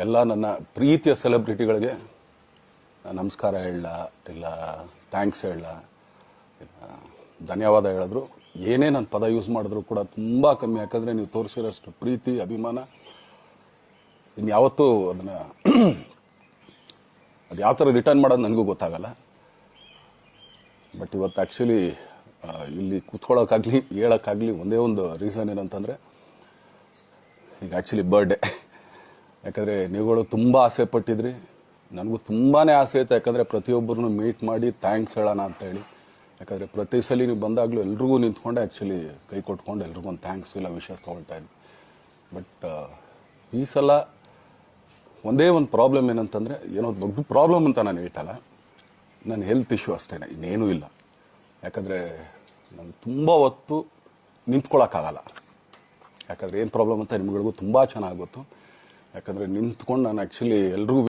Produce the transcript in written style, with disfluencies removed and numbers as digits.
ಎಲ್ಲ ನನ್ನ ಪ್ರೀತಿಯ ಸೆಲೆಬ್ರಿಟಿಗಳಿಗೆ ನಮಸ್ಕಾರ ಹೇಳಲ್ಲ, ಇಲ್ಲ ಥ್ಯಾಂಕ್ಸ್ ಹೇಳಲ್ಲ, ಇಲ್ಲ ಧನ್ಯವಾದ ಹೇಳಿದ್ರು, ಏನೇ ನನ್ನ ಪದ ಯೂಸ್ ಮಾಡಿದ್ರು ಕೂಡ ತುಂಬ ಕಮ್ಮಿ. ಯಾಕಂದರೆ ನೀವು ತೋರಿಸಿರೋಷ್ಟು ಪ್ರೀತಿ ಅಭಿಮಾನ ಇನ್ಯಾವತ್ತೂ ಅದನ್ನು ಅದು ಯಾವ ಥರ ರಿಟರ್ನ್ ಮಾಡೋದು ನನಗೂ ಗೊತ್ತಾಗಲ್ಲ. ಬಟ್ ಇವತ್ತು ಆ್ಯಕ್ಚುಲಿ ಇಲ್ಲಿ ಕೂತ್ಕೊಳ್ಳೋಕ್ಕಾಗಲಿ ಹೇಳೋಕ್ಕಾಗಲಿ ಒಂದೇ ಒಂದು ರೀಸನ್ ಏನಂತಂದರೆ, ಈಗ ಆ್ಯಕ್ಚುಲಿ ಬರ್ಡೇ. ಯಾಕಂದರೆ ನೀವುಗಳು ತುಂಬ ಆಸೆ ಪಟ್ಟಿದ್ರಿ, ನನಗೂ ತುಂಬಾ ಆಸೆ ಇತ್ತು. ಯಾಕಂದರೆ ಪ್ರತಿಯೊಬ್ಬರನ್ನು ಮೀಟ್ ಮಾಡಿ ಥ್ಯಾಂಕ್ಸ್ ಹೇಳೋಣ ಅಂತೇಳಿ. ಯಾಕಂದರೆ ಪ್ರತಿ ಸಲ ನೀವು ಬಂದಾಗಲೂ ಎಲ್ರಿಗೂ ನಿಂತ್ಕೊಂಡೆ ಆ್ಯಕ್ಚುಲಿ ಕೈ ಕೊಟ್ಕೊಂಡು ಎಲ್ರಿಗೂ ಒಂದು ಥ್ಯಾಂಕ್ಸ್ ಇಲ್ಲ ವಿಷಸ್ ತೊಗೊಳ್ತಾ ಇದ್ವಿ. ಬಟ್ ಈ ಸಲ ಒಂದೇ ಒಂದು ಪ್ರಾಬ್ಲಮ್ ಏನಂತಂದರೆ, ಏನೋ ದೊಡ್ಡ ಪ್ರಾಬ್ಲಮ್ ಅಂತ ನಾನು ಹೇಳ್ತಲ್ಲ, ನನ್ನ ಹೆಲ್ತ್ ಇಶ್ಯೂ ಅಷ್ಟೇ, ಇನ್ನೇನೂ ಇಲ್ಲ. ಯಾಕಂದರೆ ನಾನು ತುಂಬ ಹೊತ್ತು ನಿಂತ್ಕೊಳ್ಳೋಕ್ಕಾಗಲ್ಲ. ಯಾಕಂದರೆ ಏನು ಪ್ರಾಬ್ಲಮ್ ಅಂತ ನಿಮ್ಗಳಿಗೂ ತುಂಬ ಚೆನ್ನಾಗಿ ಗೊತ್ತು. ಯಾಕಂದರೆ ನಿಂತ್ಕೊಂಡು ನಾನು ಆ್ಯಕ್ಚುಲಿ ಎಲ್ರಿಗೂ